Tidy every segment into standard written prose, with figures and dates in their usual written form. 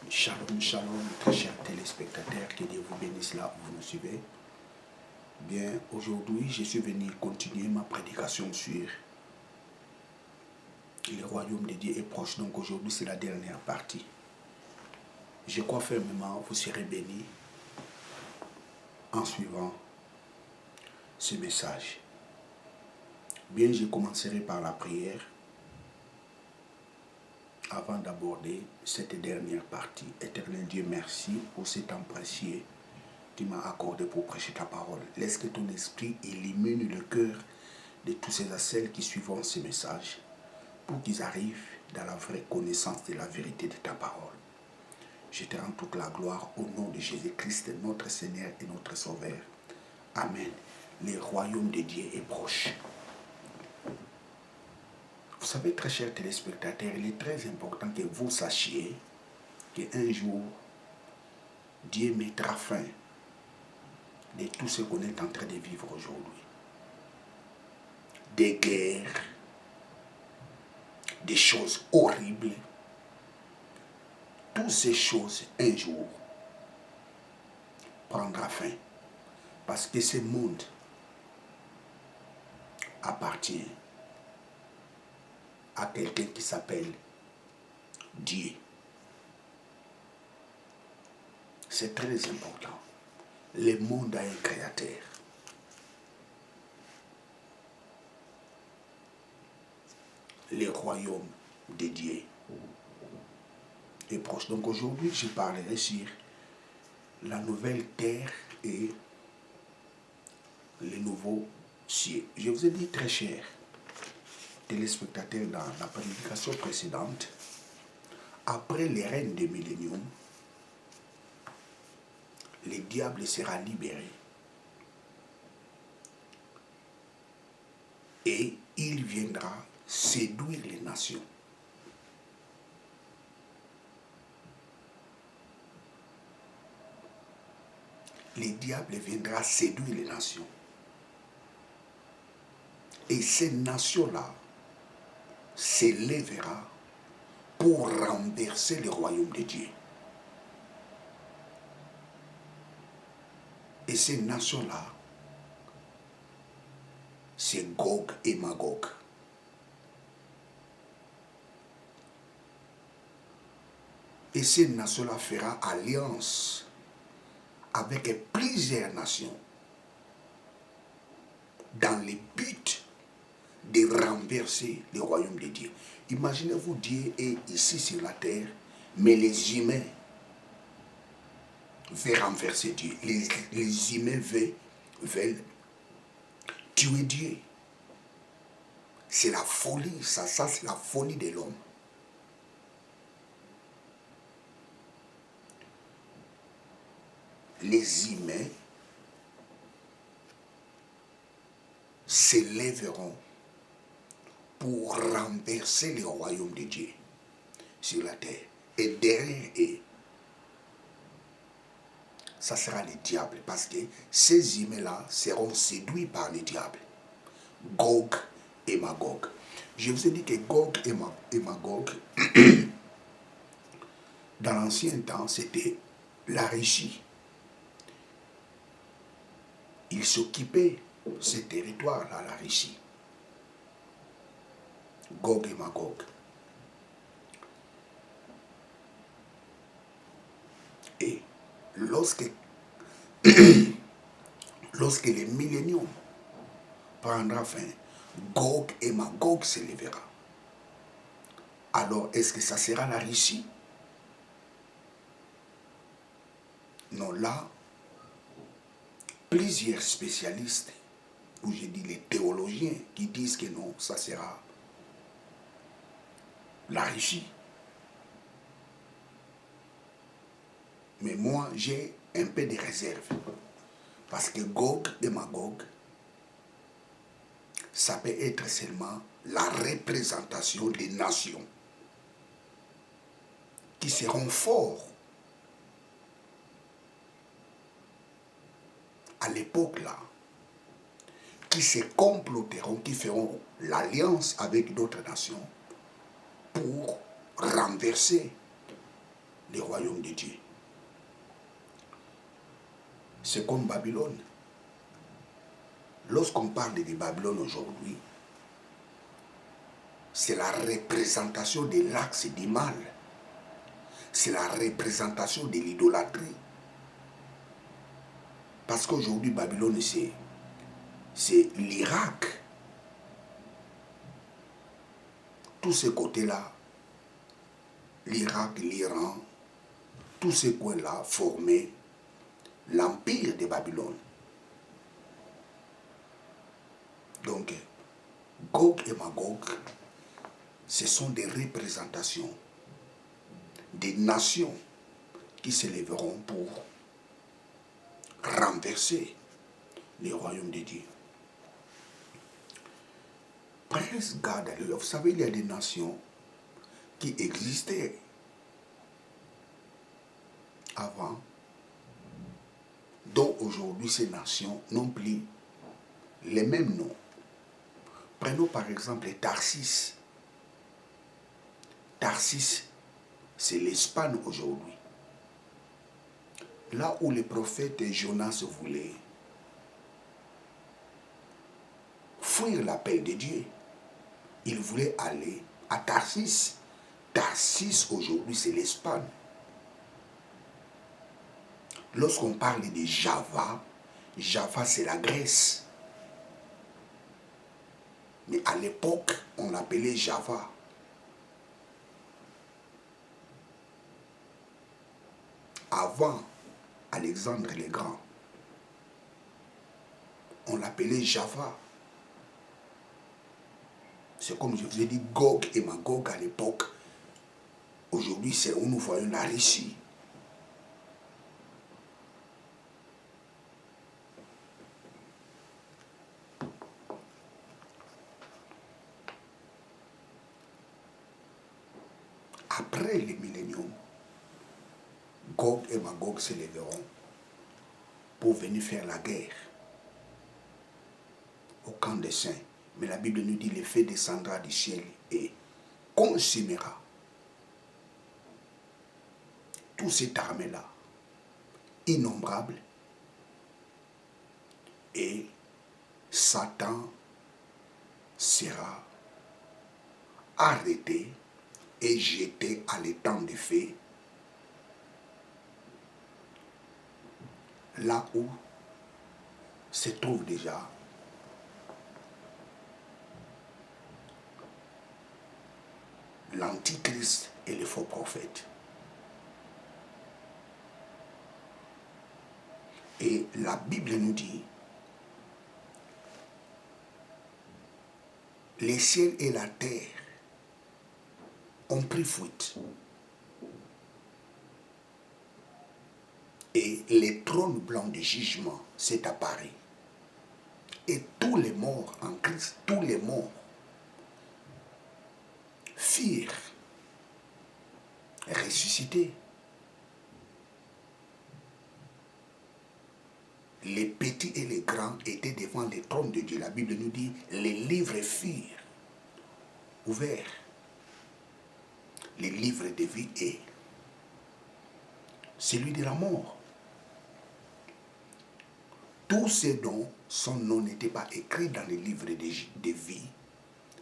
Shalom, shalom, très chers téléspectateurs, que Dieu vous bénisse là où vous nous suivez. Bien, aujourd'hui, je suis venu continuer ma prédication sur le royaume de Dieu est proche. Donc aujourd'hui, c'est la dernière partie. Je crois fermement, vous serez bénis en suivant ce message. Bien, je commencerai par la prière avant d'aborder cette dernière partie. Éternel Dieu, merci pour ce temps précieux tu m'as accordé pour prêcher ta parole. Laisse que ton esprit illumine le cœur de tous ces et celles qui suivront ce message pour qu'ils arrivent dans la vraie connaissance de la vérité de ta parole. Je te rends toute la gloire au nom de Jésus-Christ, notre Seigneur et notre Sauveur. Amen. Le royaume de Dieu est proche. Vous savez, très chers téléspectateurs, il est très important que vous sachiez qu'un jour, Dieu mettra fin de tout ce qu'on est en train de vivre aujourd'hui. Des guerres, des choses horribles. Toutes ces choses, un jour, prendra fin. Parce que ce monde appartient à quelqu'un qui s'appelle Dieu. C'est très important. Le monde a un créateur. Le royaume de Dieu est proche. Donc aujourd'hui, je parlerai sur la nouvelle terre et le nouveau ciel. Je vous ai dit, très chers téléspectateurs, dans la prédication précédente, après les règnes des milléniums, le diable sera libéré. Et il viendra séduire les nations. Le diable viendra séduire les nations. Et ces nations-là s'élèvera pour renverser le royaume de Dieu. Et ces nations-là, c'est Gog et Magog. Et ces nations-là fera alliance avec plusieurs nations dans le but de renverser le royaume de Dieu. Imaginez-vous, Dieu est ici sur la terre, mais les humains veulent renverser Dieu. Les humains veulent tuer Dieu. C'est la folie, ça c'est la folie de l'homme. Les humains s'élèveront pour renverser le royaume de Dieu sur la terre. Et derrière eux, ça sera le diable, parce que ces humains-là seront séduits par le diable. Gog et Magog. Je vous ai dit que Gog et Magog, dans l'ancien temps, c'était la Russie. Ils s'occupaient de ce territoire-là, la Russie. Gog et Magog. Et lorsque le millénium prendra fin, Gog et Magog s'élèvera. Alors, est-ce que ça sera la Russie? Non, là, plusieurs spécialistes, ou j'ai dit les théologiens, qui disent que non, ça sera la Russie. Mais moi, j'ai un peu de réserve. Parce que Gog et Magog, ça peut être seulement la représentation des nations qui seront forts à l'époque là, qui se comploteront, qui feront l'alliance avec d'autres nations pour renverser le royaume de Dieu. C'est comme Babylone. Lorsqu'on parle de Babylone aujourd'hui, c'est la représentation de l'axe du mal. C'est la représentation de l'idolâtrie. Parce qu'aujourd'hui, Babylone, c'est l'Irak. Tous ces côtés-là, l'Irak, l'Iran, tous ces coins-là formaient l'empire de Babylone. Donc, Gog et Magog, ce sont des représentations des nations qui s'élèveront pour renverser le royaume de Dieu. Praise God, alléluia. Vous savez, il y a des nations qui existaient avant, dont aujourd'hui ces nations n'ont plus les mêmes noms. Prenons par exemple Tarsis. Tarsis, c'est l'Espagne aujourd'hui. Là où le prophète Jonas voulait fuir l'appel de Dieu, il voulait aller à Tarsis. Tarsis aujourd'hui, c'est l'Espagne. Lorsqu'on parle de Java, Java c'est la Grèce. Mais à l'époque, on l'appelait Java. Avant Alexandre le Grand, on l'appelait Java. C'est comme je vous ai dit, Gog et Magog à l'époque. Aujourd'hui, c'est où nous voyons la Russie. Après le millénium, Gog et Magog s'élèveront pour venir faire la guerre au camp des saints. Mais la Bible nous dit, le feu descendra du ciel et consumera toute cette armée-là, innombrable, et Satan sera arrêté et jeté à l'étang de feu, là où se trouve déjà l'Antichrist et les faux prophètes. Et la Bible nous dit, les ciels et la terre ont pris fuite. Et le trône blanc du jugement s'est apparu. Et tous les morts en Christ, tous les morts, firent ressusciter. Les petits et les grands étaient devant le trône de Dieu. La Bible nous dit, les livres furent ouverts. Les livres de vie et celui de la mort. Tous ceux dont son nom n'était pas écrit dans les livres de vie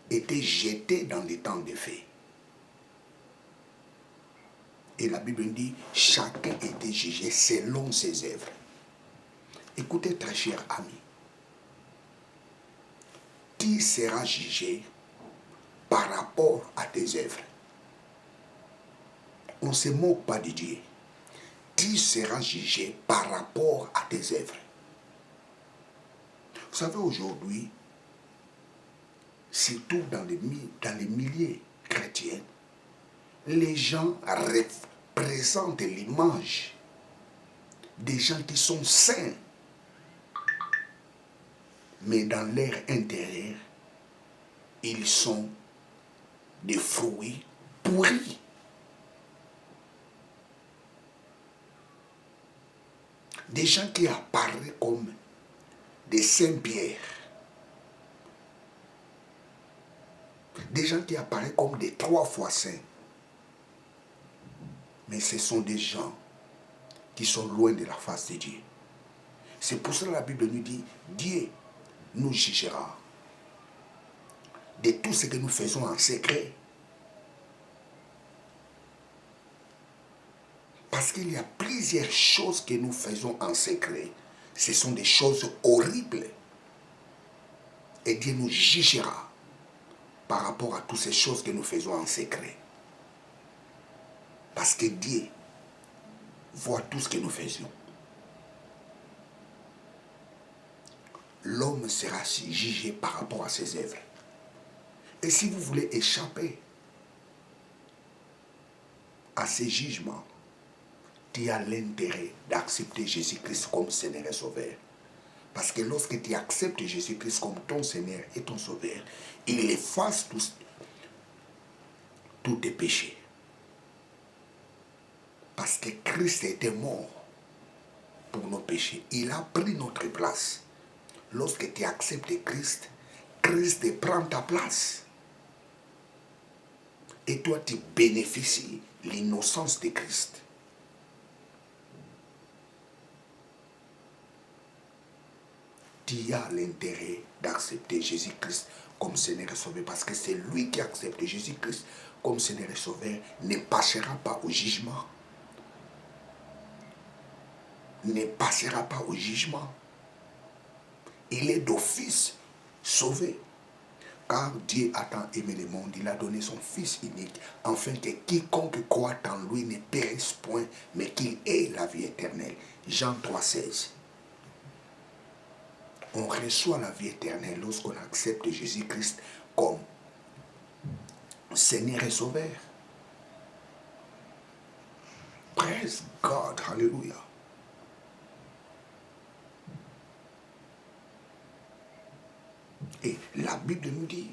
étaient jetés dans les temps de feu. Et la Bible dit, chacun était jugé selon ses œuvres. Écoutez, très cher ami, qui sera jugé par rapport à tes œuvres? On ne se moque pas de Dieu. Qui sera jugé par rapport à tes œuvres? Vous savez, aujourd'hui, surtout dans les milliers chrétiens, les gens représentent l'image des gens qui sont saints. Mais dans leur intérieur, ils sont des fruits pourris. Des gens qui apparaissent comme des Saint-Pierre. Des gens qui apparaissent comme des 3 fois saints. Mais ce sont des gens qui sont loin de la face de Dieu. C'est pour cela que la Bible nous dit, Dieu nous jugera de tout ce que nous faisons en secret. Parce qu'il y a plusieurs choses que nous faisons en secret. Ce sont des choses horribles. Et Dieu nous jugera par rapport à toutes ces choses que nous faisons en secret. Parce que Dieu voit tout ce que nous faisons. L'homme sera jugé par rapport à ses œuvres. Et si vous voulez échapper à ces jugements, tu as l'intérêt d'accepter Jésus-Christ comme Seigneur et Sauveur. Parce que lorsque tu acceptes Jésus-Christ comme ton Seigneur et ton Sauveur, il efface tous tes péchés. Parce que Christ était mort pour nos péchés. Il a pris notre place. Lorsque tu acceptes Christ, Christ prend ta place. Et toi, tu bénéficies de l'innocence de Christ. Tu as l'intérêt d'accepter Jésus-Christ comme Seigneur et Sauveur. Parce que c'est lui qui accepte Jésus-Christ comme Seigneur et Sauveur, ne passera pas au jugement. Ne passera pas au jugement. Il est d'office sauvé. Car Dieu a tant aimé le monde, il a donné son Fils unique, afin que quiconque croit en lui ne périsse point, mais qu'il ait la vie éternelle. Jean 3,16. On reçoit la vie éternelle lorsqu'on accepte Jésus-Christ comme Seigneur et Sauveur. Praise God, hallelujah. Et la Bible nous dit,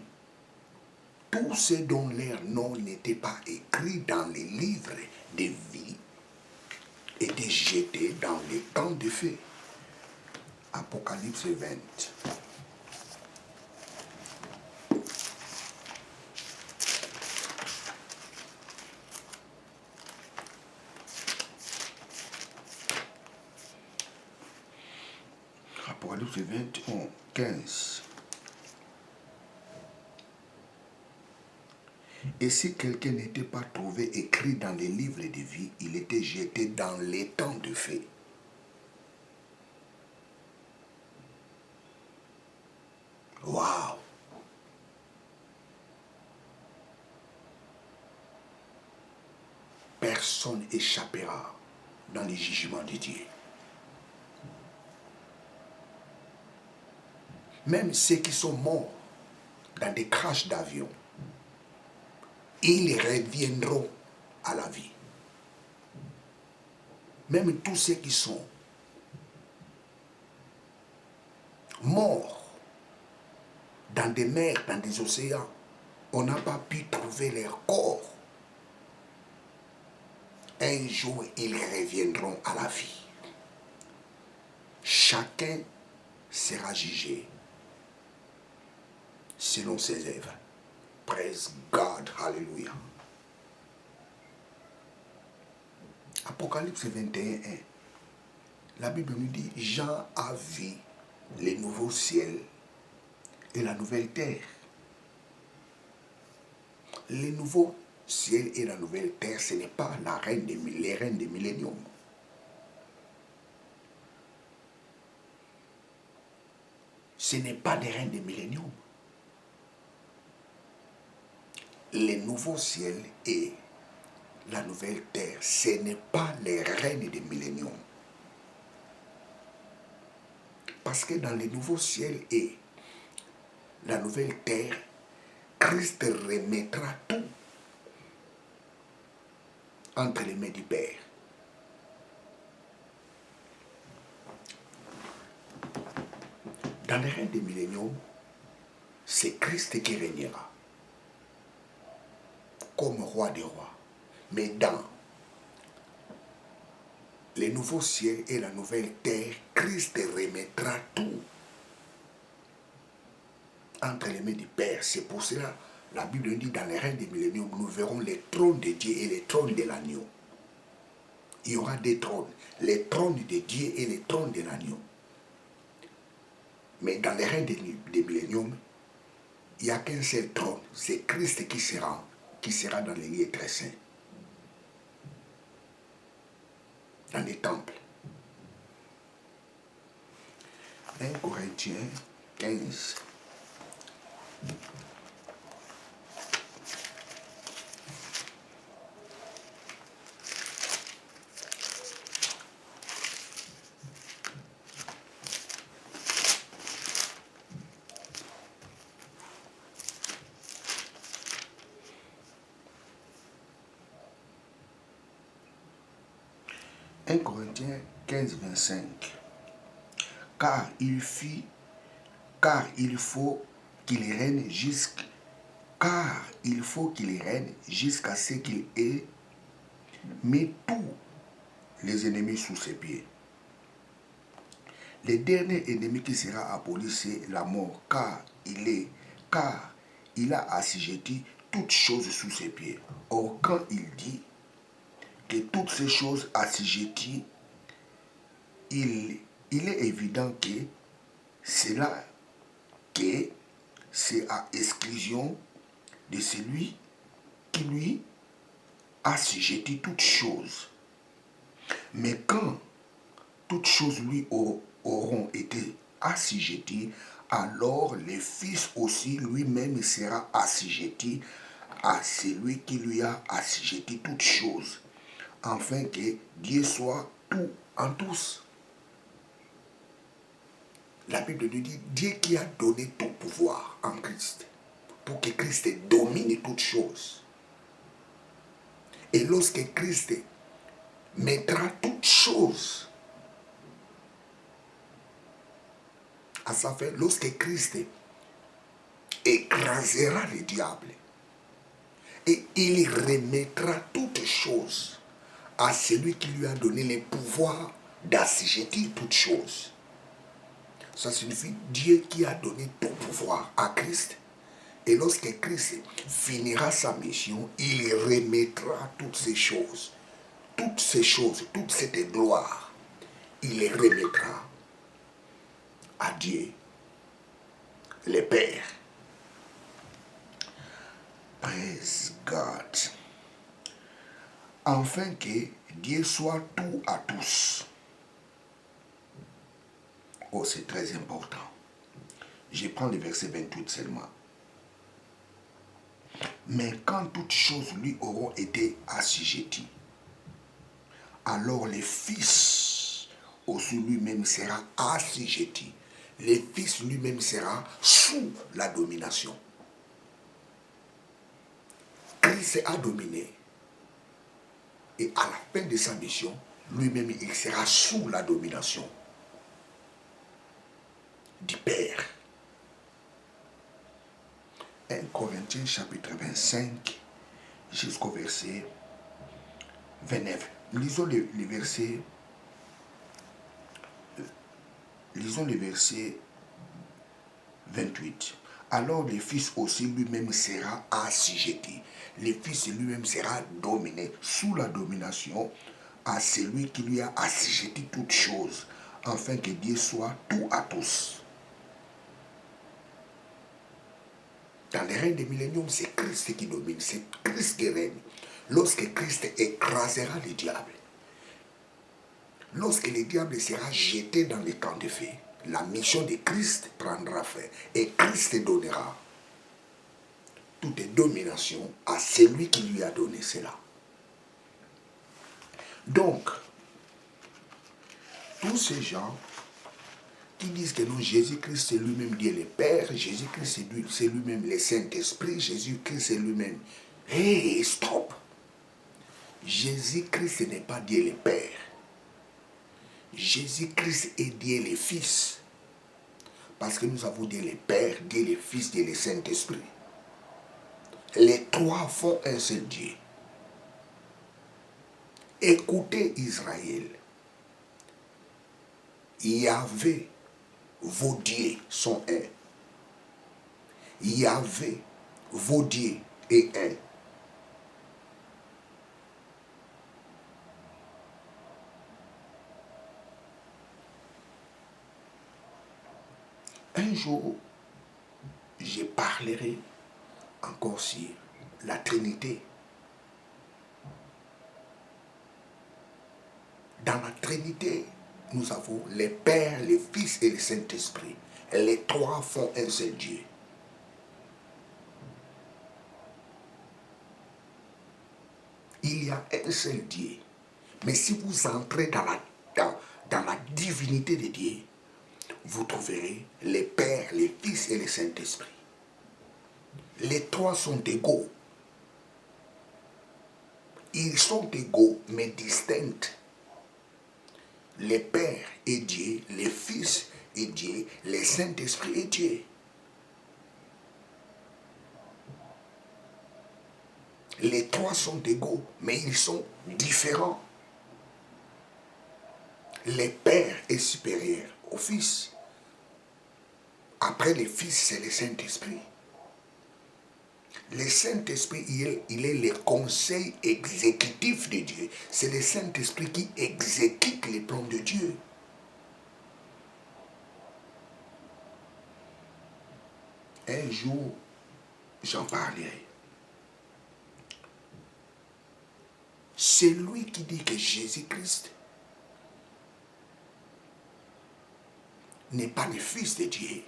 tous ceux dont leur nom n'était pas écrit dans les livres de vie étaient jetés dans les temps de feu. Apocalypse 20. Apocalypse 21, 15. Et si quelqu'un n'était pas trouvé écrit dans les livres de vie, il était jeté dans les temps de feu. Waouh! Personne n'échappera dans les jugements de Dieu. Même ceux qui sont morts dans des crashs d'avion, ils reviendront à la vie. Même tous ceux qui sont morts dans des mers, dans des océans, on n'a pas pu trouver leur corps. Un jour, ils reviendront à la vie. Chacun sera jugé selon ses œuvres. Praise God, hallelujah. Apocalypse 21, 1. La Bible nous dit, Jean a vu les nouveaux ciels et la nouvelle terre. Les nouveaux ciels et la nouvelle terre, ce n'est pas les reines des milléniums. Ce n'est pas les reines des milléniums. Les nouveaux ciels et la nouvelle terre, ce n'est pas les reines des milléniums. Parce que dans les nouveaux ciels et la nouvelle terre, Christ remettra tout entre les mains du Père. Dans les règne des milléniums, c'est Christ qui régnera comme roi des rois. Mais dans les nouveaux ciels et la nouvelle terre, Christ remettra tout entre les mains du Père. C'est pour cela que la Bible dit dans les règnes des milléniums, nous verrons les trônes de Dieu et les trônes de l'agneau. il y aura des trônes. Les trônes de Dieu et les trônes de l'agneau. Mais dans les règnes des milléniums, il n'y a qu'un seul trône. C'est Christ qui sera dans les lieux très saints. Dans les temples. 1 Corinthiens 15. « 1 Corinthiens 15, 25. Car il faut qu'il règne jusqu'à ce qu'il ait mis tous les ennemis sous ses pieds. Le dernier ennemi qui sera aboli, c'est la mort, car il a assujetti toutes choses sous ses pieds. Or, quand il dit que toutes ces choses assujetties, il est évident que c'est à exclusion de celui qui lui assujettit toutes choses. Mais quand toutes choses lui auront été assujetties, alors le Fils aussi lui-même sera assujetti à celui qui lui a assujetti toutes choses, afin que Dieu soit tout en tous. La Bible nous dit Dieu qui a donné tout pouvoir en Christ, pour que Christ domine toutes choses. Et lorsque Christ mettra toutes choses à sa fin, lorsque Christ écrasera le diable, et il remettra toutes choses à celui qui lui a donné le pouvoir d'assujettir toutes choses. Ça signifie Dieu qui a donné tout pouvoir à Christ. Et lorsque Christ finira sa mission, il remettra toutes ces choses, toute cette gloire, il les remettra à Dieu, le Père. Praise God. Afin que Dieu soit tout à tous. Oh, c'est très important. Je prends le verset 28 seulement. Mais quand toutes choses lui auront été assujetties, alors le Fils aussi lui-même sera assujetti. Le Fils lui-même sera sous la domination. Christ a dominé. Et à la fin de sa mission, lui-même, il sera sous la domination du Père. 1 Corinthiens chapitre 25 jusqu'au verset 29. Lisons le verset 28. Alors le Fils aussi lui-même sera assujetti. Le Fils lui-même sera dominé, sous la domination à celui qui lui a assujetti toutes choses, afin que Dieu soit tout à tous. Dans les règnes des milléniums, c'est Christ qui domine, c'est Christ qui règne. Lorsque Christ écrasera le diable, lorsque le diable sera jeté dans les camps de feu, la mission de Christ prendra fin et Christ donnera toute domination à celui qui lui a donné cela. Donc, tous ces gens qui disent que non, Jésus-Christ c'est lui-même Dieu le Père, Jésus-Christ c'est lui-même le Saint-Esprit, Jésus-Christ c'est lui-même. Hey, stop! Jésus-Christ n'est pas Dieu le Père. Jésus-Christ est Dieu le Fils. Parce que nous avons Dieu le Père, Dieu le Fils, Dieu le Saint-Esprit. Les trois font un seul Dieu. Écoutez Israël. Yahvé, vos dieux sont un. Yahvé, vos dieux est un. Un jour, je parlerai encore sur la Trinité. Dans la Trinité, nous avons les Pères, les Fils et le Saint-Esprit. Les trois font un seul Dieu. Il y a un seul Dieu. Mais si vous entrez dans la divinité de Dieu, vous trouverez les Pères, les Fils et le Saint-Esprit. Les trois sont égaux. Ils sont égaux, mais distincts. Les Pères et Dieu, les Fils et Dieu, les Saint-Esprit et Dieu. Les trois sont égaux, mais ils sont différents. Le Père est supérieur au Fils. Après le Fils, c'est le Saint-Esprit. Le Saint-Esprit, il est le conseil exécutif de Dieu. C'est le Saint-Esprit qui exécute les plans de Dieu. Un jour, j'en parlerai. C'est lui qui dit que Jésus-Christ n'est pas le Fils de Dieu.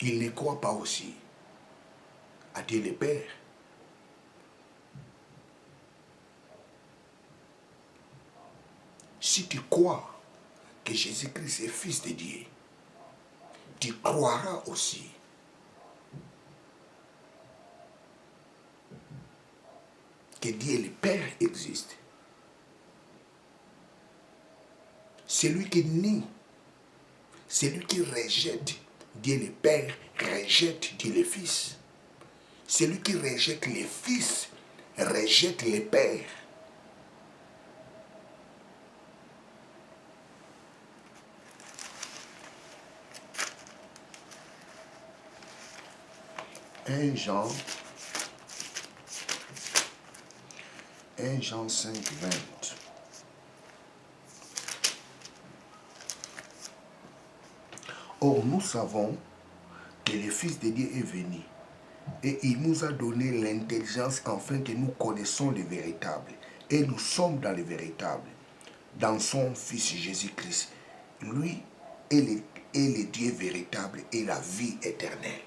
Il ne croit pas aussi à Dieu le Père. Si tu crois que Jésus-Christ est Fils de Dieu, tu croiras aussi que Dieu le Père existe. Celui qui nie, celui qui rejette Dieu le Père, rejette Dieu le Fils. Celui qui rejette le Fils, rejette le Père. Un Jean 5, 20. Or, nous savons que le Fils de Dieu est venu et il nous a donné l'intelligence afin que nous connaissons le véritable. Et nous sommes dans le véritable, dans son Fils Jésus-Christ. Lui est le Dieu véritable et la vie éternelle.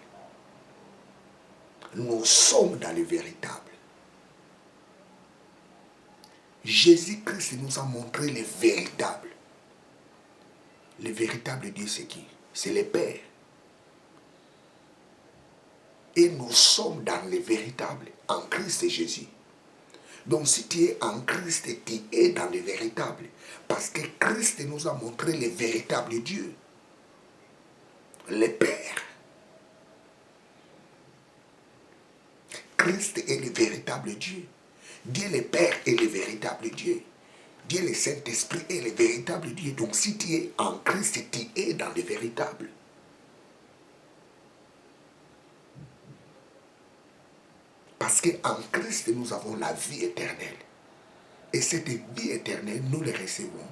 Nous sommes dans le véritable. Jésus-Christ nous a montré le véritable. Le véritable Dieu, c'est qui? C'est le Père. Et nous sommes dans le véritable, en Christ Jésus. Donc si tu es en Christ, tu es dans le véritable. Parce que Christ nous a montré le véritable Dieu. Le Père. Christ est le véritable Dieu. Dieu le Père est le véritable Dieu. Dieu le Saint-Esprit est le véritable Dieu. Donc si tu es en Christ, tu es dans le véritable. Parce qu'en Christ, nous avons la vie éternelle. Et cette vie éternelle, nous la recevons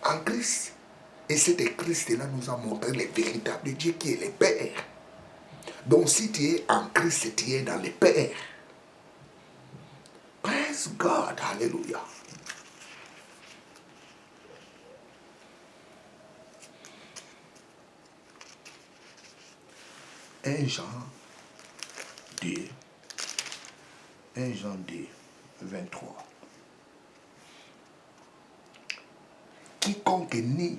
en Christ. Et cet Christ-là nous a montré le véritable Dieu qui est le Père. Donc si tu es en Christ, tu es dans le Père. Praise God, hallelujah. Un Jean 2, 23. Quiconque nie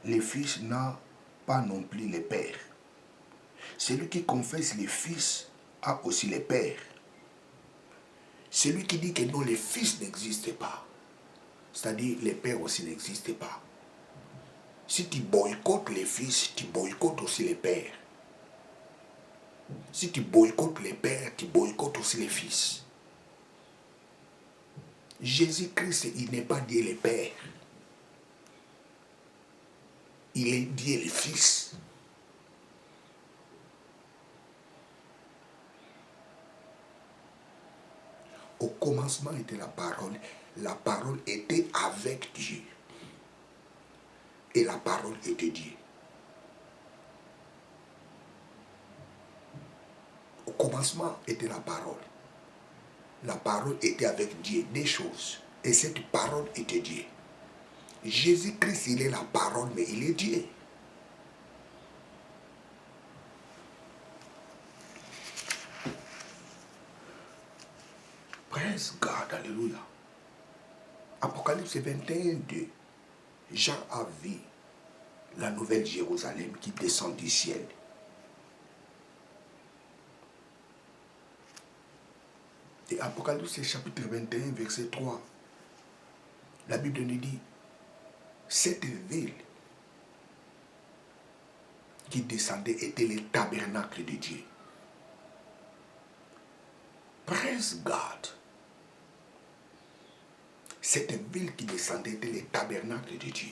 le Fils n'a pas non plus le Père. Celui qui confesse le Fils a aussi le Père. Celui qui dit que non, le Fils n'existe pas, c'est-à-dire le Père aussi n'existe pas. Si tu boycottes le Fils, tu boycottes aussi le Père. Si tu boycottes le Père, tu boycottes aussi le Fils. Jésus-Christ, il n'est pas Dieu le Père. Il est Dieu le Fils. Au commencement était la parole était avec Dieu. et la parole était Dieu. Au commencement était la parole. La parole était avec Dieu, des choses. Et cette parole était Dieu. Jésus-Christ, il est la parole, mais il est Dieu. Praise God, alléluia. Apocalypse 21, 2. Jean a vu la nouvelle Jérusalem qui descend du ciel. Et Apocalypse chapitre 21, verset 3. La Bible nous dit, cette ville qui descendait était le tabernacle de Dieu. Praise God. Cette ville qui descendait était le tabernacle de Dieu.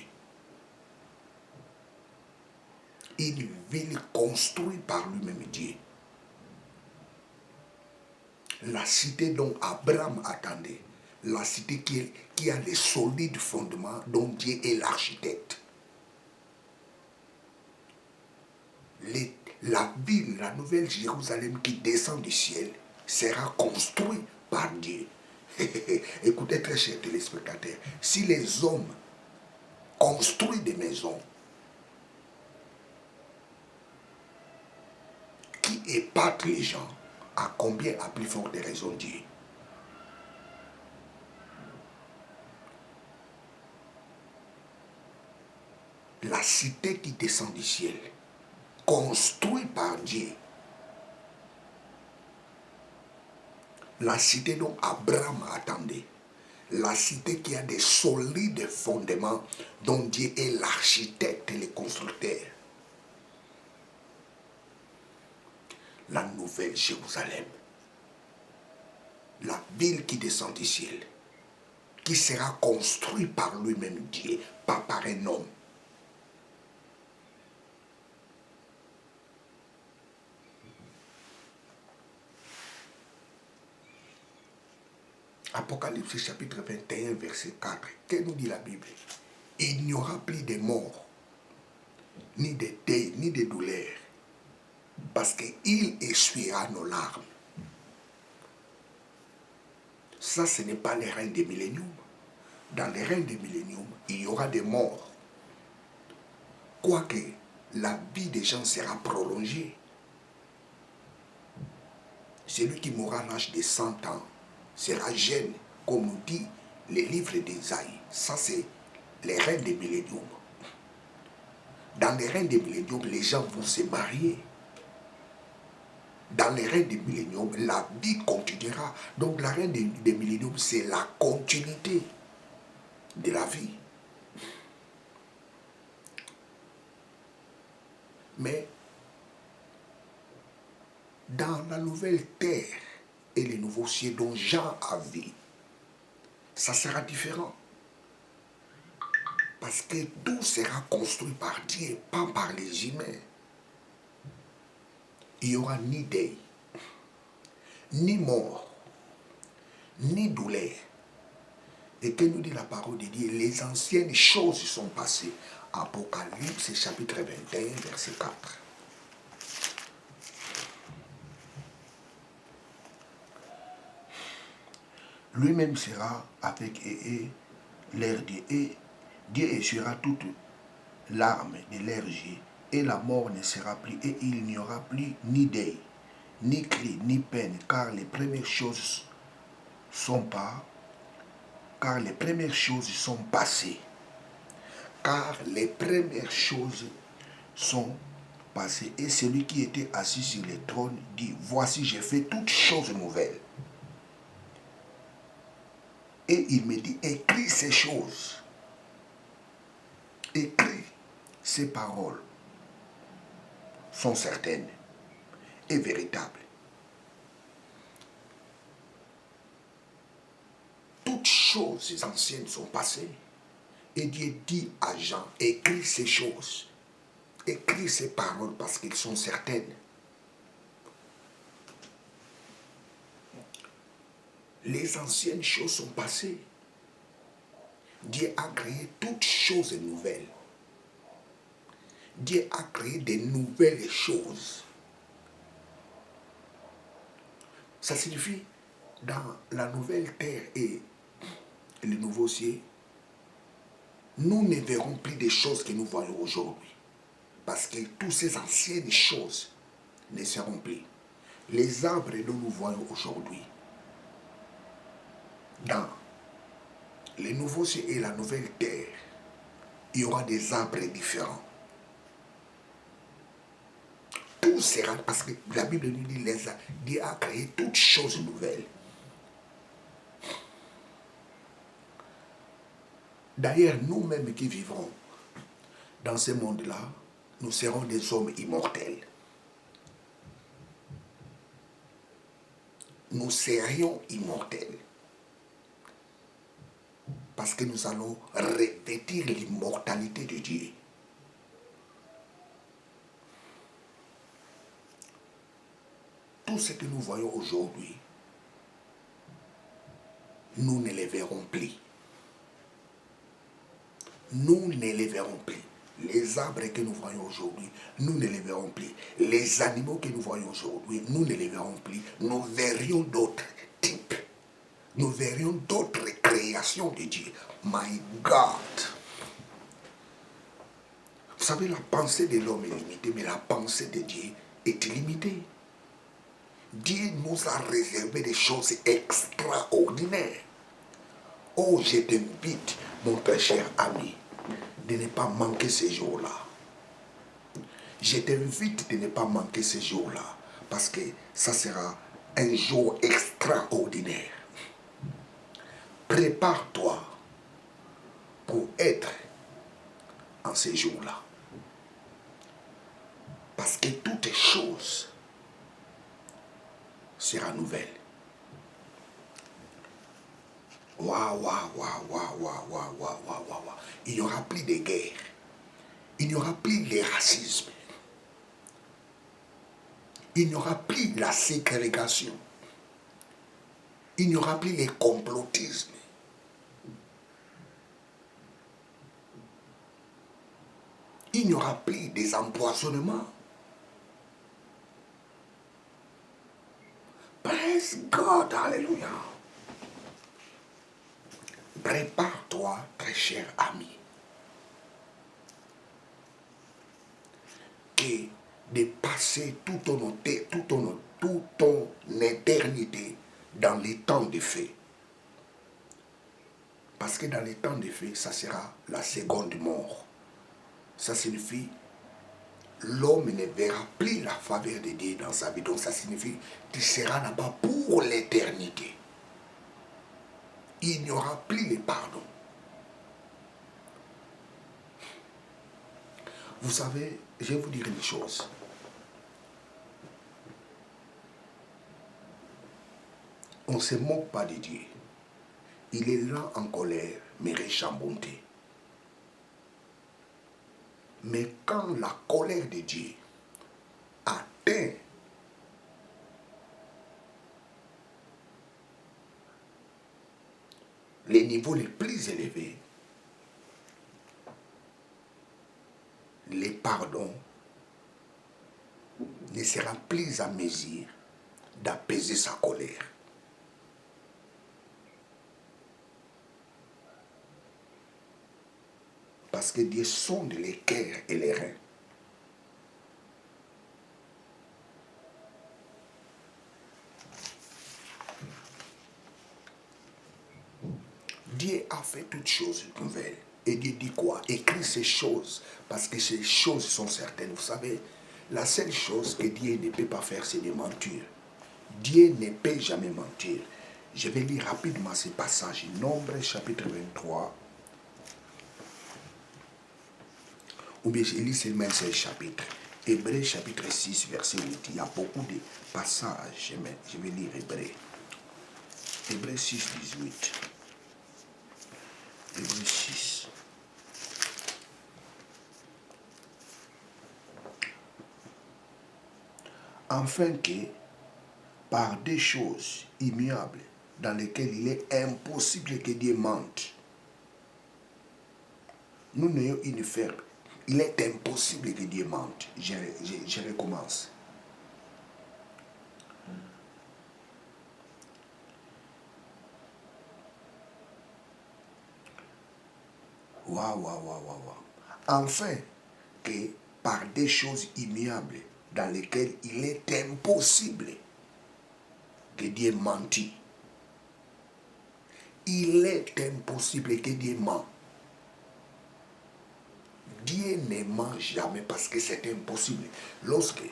Une ville construite par lui-même Dieu. La cité dont Abraham attendait. La cité qui a les solides fondements dont Dieu est l'architecte. La ville, la nouvelle Jérusalem qui descend du ciel sera construite par Dieu. Écoutez très chers téléspectateurs, si les hommes construisent des maisons qui épatent les gens, à combien à plus forte raison Dieu? La cité qui descend du ciel, construite par Dieu, la cité dont Abraham attendait, la cité qui a des solides fondements dont Dieu est l'architecte et le constructeur. La nouvelle Jérusalem, la ville qui descend du ciel, qui sera construite par lui-même Dieu, pas par un homme. Apocalypse chapitre 21, verset 4. Que nous dit la Bible? Il n'y aura plus de morts, ni de deuil, ni de douleur, parce qu'il essuiera nos larmes. Ça, ce n'est pas les règnes des milléniums. Dans les règnes des milléniums, il y aura des morts. Quoique la vie des gens sera prolongée. Celui qui mourra à l'âge de 100 ans sera jeune, comme nous dit les livres d'Ésaïe. Ça, c'est les règnes des milléniums. Dans les règnes des milléniums, les gens vont se marier. Dans les règnes des milléniums, la vie continuera. Donc, la règne des milléniums, c'est la continuité de la vie. Mais, dans la nouvelle terre et les nouveaux cieux dont Jean a vu, ça sera différent. Parce que tout sera construit par Dieu, pas par les humains. Il n'y aura ni deuil, ni mort, ni douleur. Et que nous dit la parole de Dieu? Les anciennes choses sont passées. Apocalypse chapitre 21, verset 4. Lui-même sera avec l'air Dieu, et Dieu essuiera toute larme de leurs yeux, et la mort ne sera plus, et il n'y aura plus ni deuil, ni cri, ni peine, car les premières choses sont passées. Car les premières choses sont passées. Et celui qui était assis sur le trône dit, voici, j'ai fait toutes choses nouvelles. Et il me dit, écris ces choses. Écris ces paroles. Sont certaines et véritables. Toutes choses anciennes sont passées. Et Dieu dit à Jean, écris ces choses. Écris ces paroles parce qu'elles sont certaines. Les anciennes choses sont passées. Dieu a créé toutes choses nouvelles. Dieu a créé des nouvelles choses. Ça signifie, dans la nouvelle terre et le nouveau ciel, nous ne verrons plus des choses que nous voyons aujourd'hui. Parce que toutes ces anciennes choses ne seront plus. Les arbres dont nous voyons aujourd'hui, dans le nouveau ciel et la nouvelle terre, il y aura des arbres différents. Tout sera, parce que la Bible nous dit, Dieu a créé toutes choses nouvelles. D'ailleurs, nous-mêmes qui vivrons dans ce monde-là, nous serons des hommes immortels. Nous serions immortels. Parce que nous allons revêtir l'immortalité de Dieu. Tout ce que nous voyons aujourd'hui, nous ne les verrons plus. Nous ne les verrons plus. Les arbres que nous voyons aujourd'hui, nous ne les verrons plus. Les animaux que nous voyons aujourd'hui, nous ne les verrons plus. Nous verrions d'autres types. Nous verrions d'autres créations de Dieu. My God! Vous savez, la pensée de l'homme est limitée, mais la pensée de Dieu est illimitée. Dieu nous a réservé des choses extraordinaires. Oh, je t'invite, mon très cher ami, de ne pas manquer ces jours-là. Je t'invite de ne pas manquer ces jours-là, parce que ça sera un jour extraordinaire. Prépare-toi pour être en ces jours-là. Parce que toutes choses seront nouvelles. Waouh, waouh, waouh, waouh, waouh, waouh, waouh, waouh, waouh. Il n'y aura plus de guerre. Il n'y aura plus de racisme. Il n'y aura plus la ségrégation. Il n'y aura plus les complotismes. Il n'y aura plus des empoisonnements. Praise God, alléluia. Prépare-toi, très cher ami, que de passer toute ton éternité dans les temps de feu. Parce que dans les temps de feu, ça sera la seconde mort. Ça signifie l'homme ne verra plus la faveur de Dieu dans sa vie. Donc ça signifie qu'il sera là-bas pour l'éternité. Il n'y aura plus le pardon. Vous savez, je vais vous dire une chose. On ne se moque pas de Dieu. Il est lent en colère, mais riche en bonté. Mais quand la colère de Dieu atteint les niveaux les plus élevés, les pardons ne sera plus à mesure d'apaiser sa colère. Parce que Dieu sonde les cœurs et les reins. Dieu a fait toutes choses nouvelles. Et Dieu dit quoi? Écris ces choses, parce que ces choses sont certaines. Vous savez, la seule chose que Dieu ne peut pas faire, c'est de mentir. Dieu ne peut jamais mentir. Je vais lire rapidement ces passages. Nombre chapitre 23. Ou bien je lis seulement un seul chapitre. Hébreux chapitre 6, verset 8. Il y a beaucoup de passages, mais je vais lire Hébreux. Hébreux 6, 18. Hébreux 6. Afin que, par des choses immuables, dans lesquelles il est impossible que Dieu mente, nous n'ayons Il est impossible que Dieu mente. Je recommence. Waouh. Enfin, que par des choses immuables dans lesquelles il est impossible que Dieu mentit. Il est impossible que Dieu ment. Dieu ne ment jamais parce que c'est impossible. Lorsque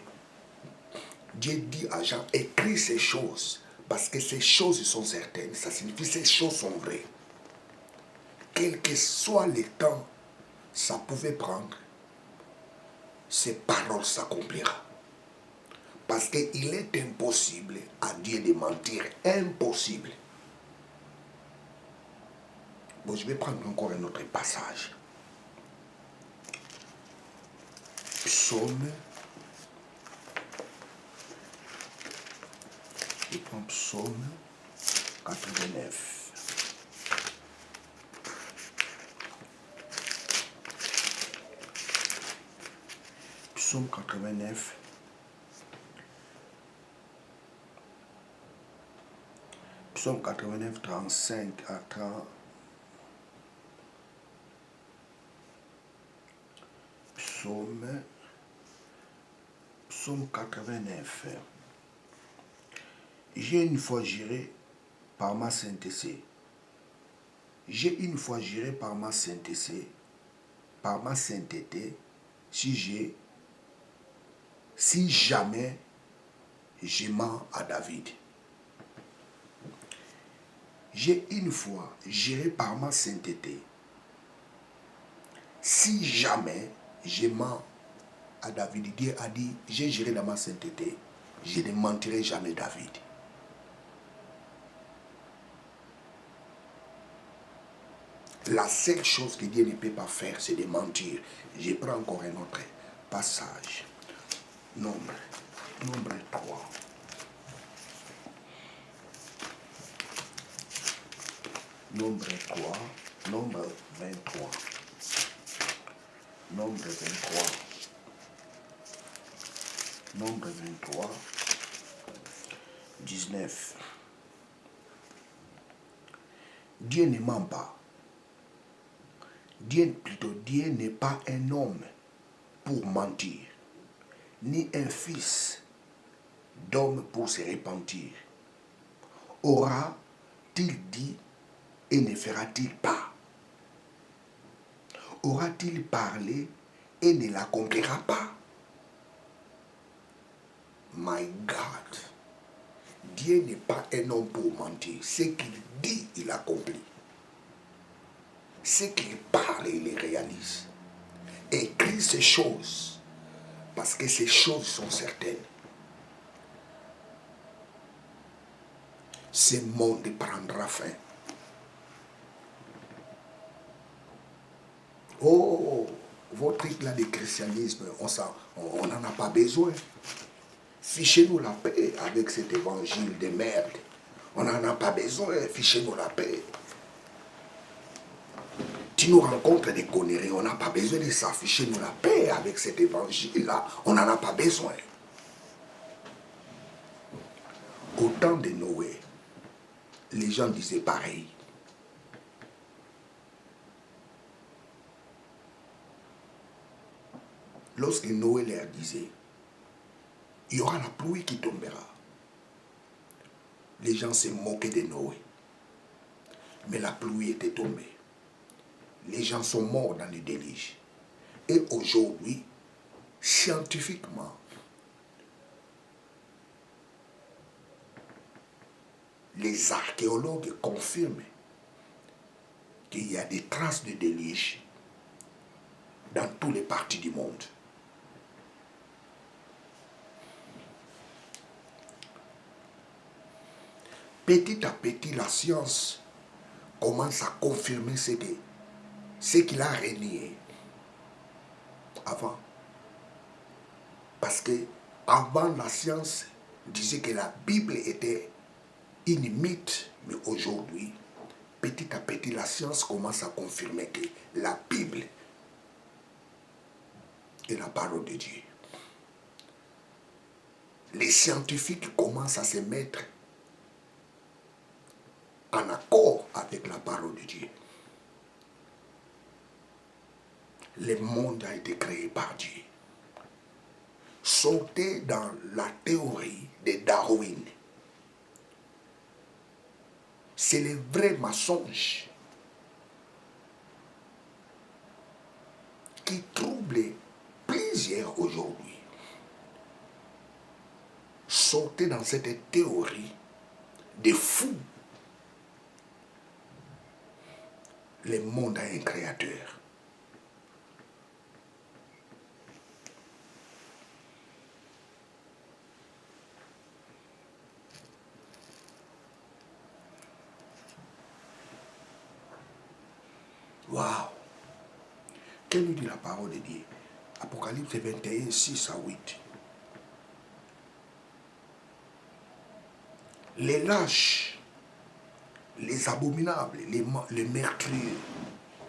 Dieu dit à Jean, écris ces choses, parce que ces choses sont certaines, ça signifie que ces choses sont vraies. Quel que soit le temps, ça pouvait prendre, ces paroles s'accomplira. Parce qu'il est impossible à Dieu de mentir. Impossible. Bon, je vais prendre encore un autre passage. Psaume. Je prends Psaume 89. Psaume 89. Psaume 89, 35 à 30. Psaume 89. J'ai une fois juré par ma sainteté. J'ai une fois juré par ma sainteté, si jamais je mens à David. J'ai une fois juré par ma sainteté, si jamais je mens à David. Dieu a dit, j'ai juré dans ma sainteté, je ne mentirai jamais David. La seule chose que Dieu ne peut pas faire, c'est de mentir. Je prends encore un autre passage. Nombre 3. Nombre 23. Nombre 23. 19. Dieu ne ment pas. Dieu n'est pas un homme pour mentir, ni un fils d'homme pour se repentir. Aura-t-il dit et ne fera-t-il pas? Aura-t-il parlé et ne l'accomplira pas? My God, Dieu n'est pas un homme pour mentir. Ce qu'il dit, il accomplit. Ce qu'il parle, il les réalise. Écris ces choses, parce que ces choses sont certaines. Ce monde prendra fin. Oh, votre truc là de christianisme, on n'en a pas besoin. Fichez-nous la paix avec cet évangile de merde. On n'en a pas besoin, fichez-nous la paix. Tu nous rencontres des conneries, on n'a pas besoin de ça. Fichez-nous la paix avec cet évangile-là. On n'en a pas besoin. Au temps de Noé, les gens disaient pareil. Lorsque Noé leur disait, il y aura la pluie qui tombera. Les gens se moquaient de Noé. Mais la pluie était tombée. Les gens sont morts dans le déluge. Et aujourd'hui, scientifiquement, les archéologues confirment qu'il y a des traces de déluge dans toutes les parties du monde. Petit à petit, la science commence à confirmer ce qu'il a renié avant. Parce que avant, la science disait que la Bible était une mythe, mais aujourd'hui, petit à petit, la science commence à confirmer que la Bible et la parole de Dieu. Les scientifiques commencent à se mettre en accord avec la parole de Dieu. Le monde a été créé par Dieu. Sortez dans la théorie de Darwin. C'est le vrai mensonge qui trouble plusieurs aujourd'hui. Sortez dans cette théorie de fous. Le monde a un créateur. Waouh! Que nous dit la parole de Dieu? Apocalypse 21, 6 à 8. Les lâches, les abominables, les meurtriers,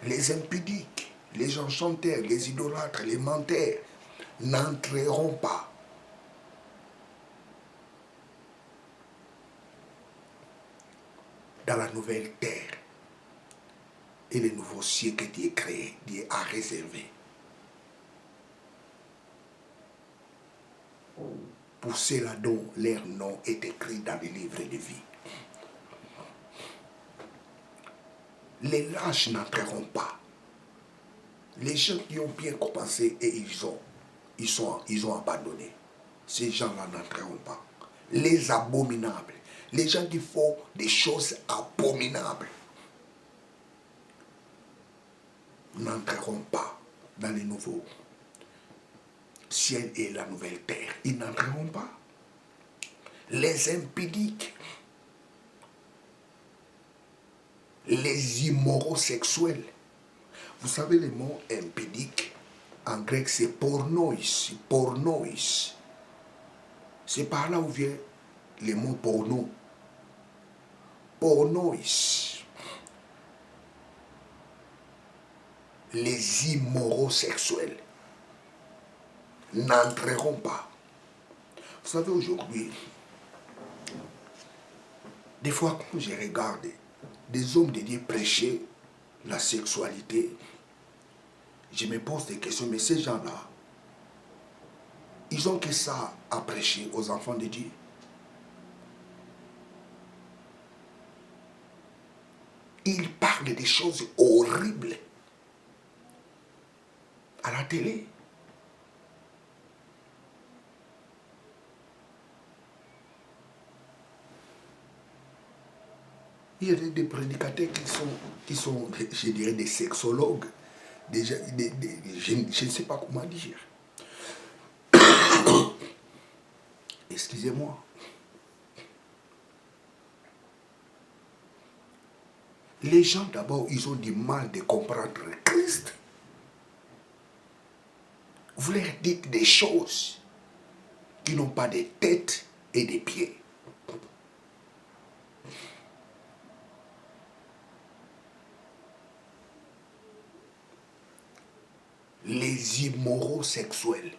les impudiques, les enchanteurs, les idolâtres, les menteurs n'entreront pas dans la nouvelle terre et le nouveau ciel que Dieu a créé, Dieu a réservé. Pour ceux-là dont leur nom est écrit dans le livre de vie. Les lâches n'entreront pas. Les gens qui ont bien commencé et ils ont abandonné. Ces gens-là n'entreront pas. Les abominables. Les gens qui font des choses abominables n'entreront pas dans les nouveaux ciel et la nouvelle terre. Ils n'entreront pas. Les impudiques, les immoraux sexuels. Vous savez, le mot impudique, en grec, c'est pornois. Pornois. C'est par là où vient le mot porno. Pornois. Les immoraux sexuels n'entreront pas. Vous savez, aujourd'hui, des fois, quand je regarde des hommes de Dieu prêcher la sexualité, je me pose des questions, mais ces gens-là, ils ont que ça à prêcher aux enfants de Dieu. Ils parlent des choses horribles à la télé. Il y a des prédicateurs qui sont, je dirais, des sexologues. Je ne sais pas comment dire. Excusez-moi. Les gens, d'abord, ils ont du mal de comprendre Christ. Vous leur dites des choses qui n'ont pas de tête et de pieds. Les immoraux sexuels,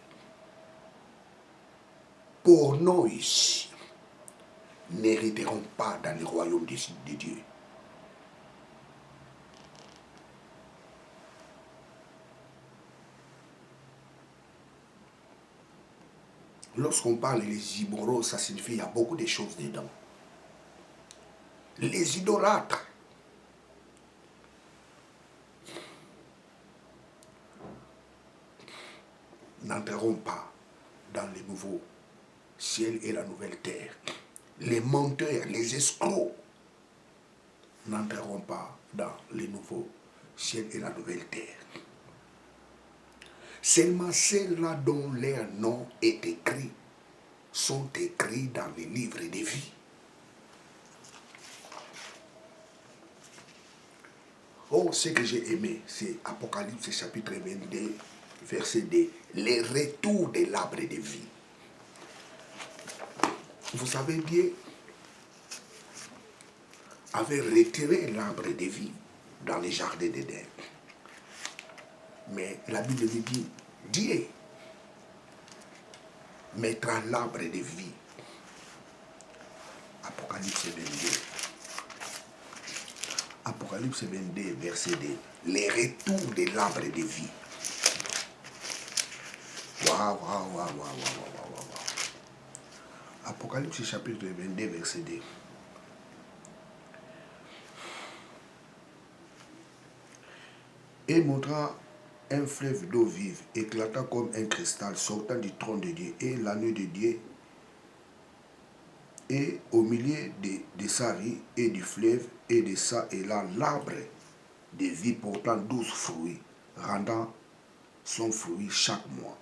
pornois, n'hériteront pas dans le royaume de Dieu. Lorsqu'on parle des immoraux, ça signifie qu'il y a beaucoup de choses dedans. Les idolâtres, n'entreront pas dans le nouveau ciel et la nouvelle terre. Les menteurs, les escrocs n'entreront pas dans le nouveau ciel et la nouvelle terre. Seulement ceux-là dont leur nom est écrit sont écrits dans le livre de vie. Oh, ce que j'ai aimé, c'est Apocalypse chapitre 22, verset 2. Les retours de l'arbre de vie. Vous savez, Dieu avait retiré l'arbre de vie dans les jardins d'Éden. Mais la Bible dit, Dieu mettra l'arbre de vie. Apocalypse 22. Apocalypse 22, verset 2. Les retours de l'arbre de vie. Waouh, waouh, waouh, waouh, waouh, waouh. Apocalypse chapitre 22, verset 2. Et montra un fleuve d'eau vive, éclatant comme un cristal, sortant du trône de Dieu, et l'agneau de Dieu, et au milieu de sa rive et du fleuve, et de ça et là, l'arbre de vie portant 12 fruits, rendant son fruit chaque mois.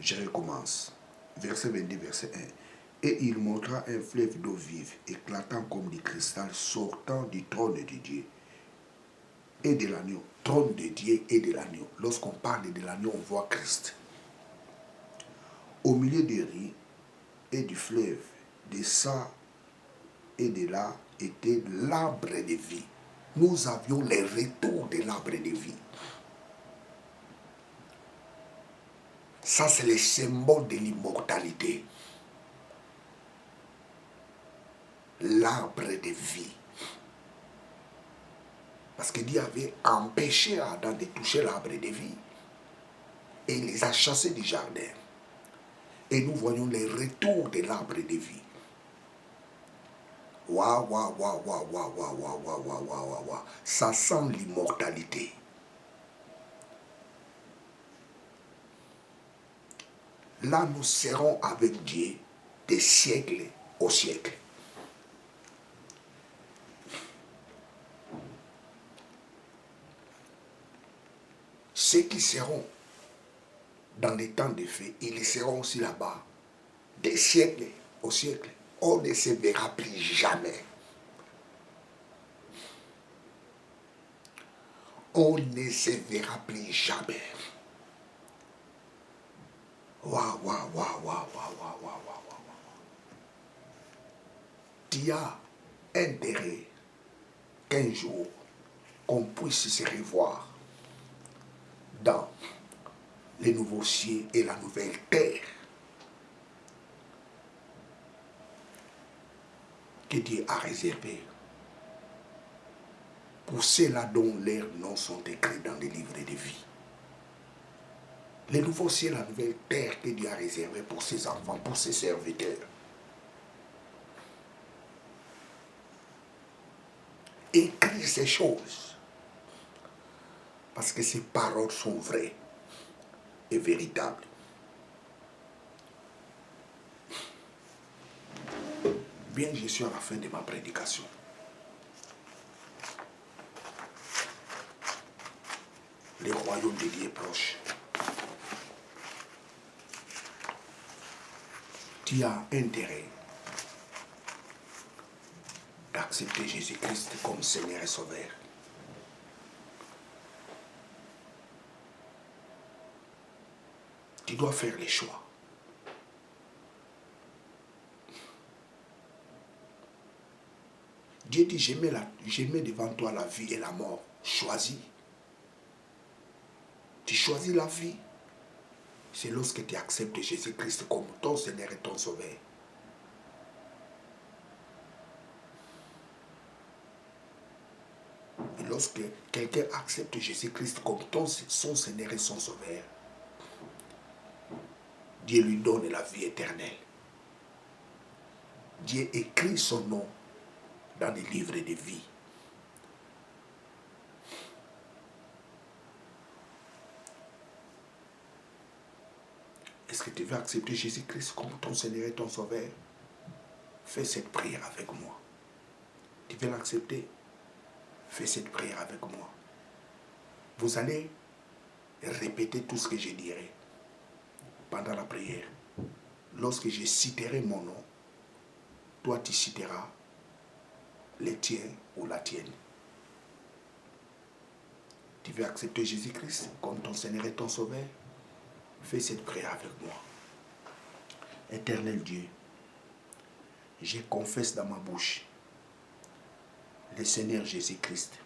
Je recommence. Verset 22, verset 1. Et il montra un fleuve d'eau vive, éclatant comme du cristal, sortant du trône de Dieu et de l'agneau. Trône de Dieu et de l'agneau. Lorsqu'on parle de l'agneau, on voit Christ. Au milieu du riz et du fleuve, de ça et de là, était l'arbre de vie. Nous avions les retours de l'arbre de vie. Ça, c'est le symbole de l'immortalité. L'arbre de vie. Parce que Dieu avait empêché Adam de toucher l'arbre de vie. Et il les a chassés du jardin. Et nous voyons les retours de l'arbre de vie. Waouh, waouh, waouh, waouh, waouh, waouh, waouh, waouh, waouh, waouh, waouh. Ça sent l'immortalité. Là, nous serons avec Dieu des siècles au siècle. Ceux qui seront dans les temps de feu, ils seront aussi là-bas des siècles au siècle. On ne se verra plus jamais. On ne se verra plus jamais. Waouh, waouh, waouh, waouh, waouh, waouh, waouh, waouh. Tu as intérêt qu'un jour, qu'on puisse se revoir dans les nouveaux cieux et la nouvelle terre que Dieu a réservé pour ceux-là dont leurs noms sont écrits dans les livres de vie. Les nouveaux cieux et la nouvelle terre que Dieu a réservé pour ses enfants, pour ses serviteurs. Écris ces choses parce que ces paroles sont vraies et véritables. Bien, je suis à la fin de ma prédication. Le royaume de Dieu est proche. Tu as intérêt d'accepter Jésus-Christ comme Seigneur et Sauveur. Tu dois faire les choix. Dieu dit, je mets devant toi la vie et la mort. Choisis. Tu choisis la vie. C'est lorsque tu acceptes Jésus-Christ comme ton Seigneur et ton Sauveur. Et lorsque quelqu'un accepte Jésus-Christ comme son Seigneur et son Sauveur, Dieu lui donne la vie éternelle. Dieu écrit son nom dans les livres de vie. Est-ce que tu veux accepter Jésus-Christ comme ton Seigneur et ton Sauveur? Fais cette prière avec moi. Tu veux l'accepter? Fais cette prière avec moi. Vous allez répéter tout ce que je dirai pendant la prière. Lorsque je citerai mon nom, toi tu citeras le tien ou la tienne. Tu veux accepter Jésus-Christ comme ton Seigneur et ton Sauveur? Fais cette prière avec moi. Éternel Dieu, je confesse dans ma bouche le Seigneur Jésus-Christ.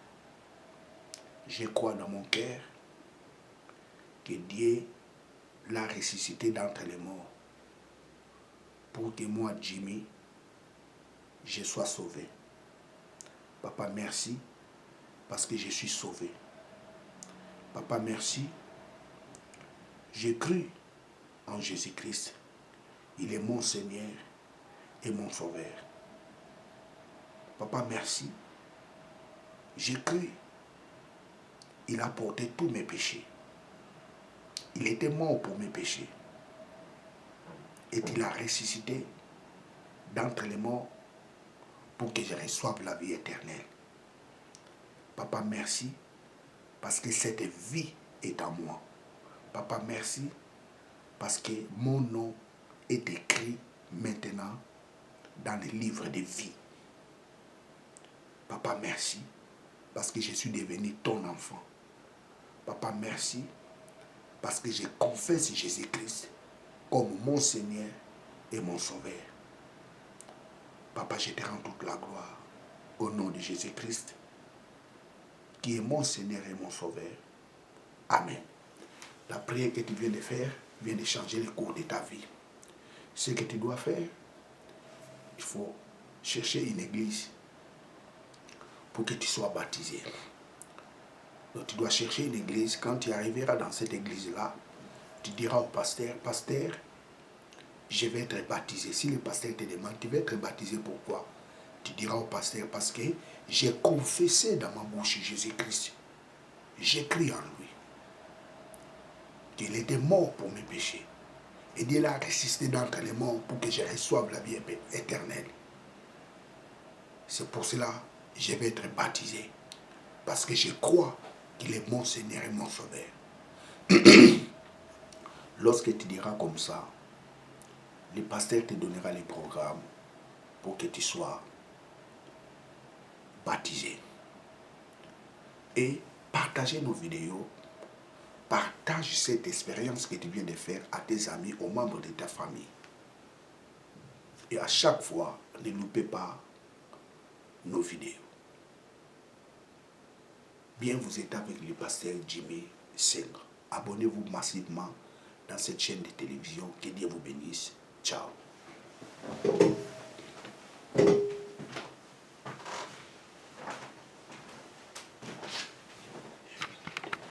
Je crois dans mon cœur que Dieu l'a ressuscité d'entre les morts pour que moi, Jimmy, je sois sauvé. Papa, merci parce que je suis sauvé. Papa, merci. J'ai cru en Jésus-Christ. Il est mon Seigneur et mon Sauveur. Papa, merci. J'ai cru. Il a porté tous mes péchés. Il était mort pour mes péchés. Et il a ressuscité d'entre les morts pour que je reçoive la vie éternelle. Papa, merci parce que cette vie est en moi. Papa, merci parce que mon nom est écrit maintenant dans le livre de vie. Papa, merci parce que je suis devenu ton enfant. Papa, merci parce que je confesse Jésus-Christ comme mon Seigneur et mon Sauveur. Papa, je te rends toute la gloire au nom de Jésus-Christ, qui est mon Seigneur et mon Sauveur. Amen. La prière que tu viens de faire vient de changer le cours de ta vie. Ce que tu dois faire, il faut chercher une église pour que tu sois baptisé. Donc tu dois chercher une église. Quand tu arriveras dans cette église-là, tu diras au pasteur, pasteur, je vais être baptisé. Si le pasteur te demande, tu vas être baptisé pourquoi? Tu diras au pasteur, parce que j'ai confessé dans ma bouche Jésus-Christ. J'ai cru en lui. Qu'il était mort pour mes péchés. Et Dieu l'a ressuscité d'entre les morts pour que je reçoive la vie éternelle. C'est pour cela que je vais être baptisé. Parce que je crois qu'il est mon Seigneur et mon Sauveur. Lorsque tu diras comme ça, le pasteur te donnera les programmes pour que tu sois baptisé. Et partagez nos vidéos. Partage cette expérience que tu viens de faire à tes amis, aux membres de ta famille. Et à chaque fois, ne loupez pas nos vidéos. Bien, vous êtes avec le pasteur Jimmy Sengre. Abonnez-vous massivement dans cette chaîne de télévision. Que Dieu vous bénisse. Ciao.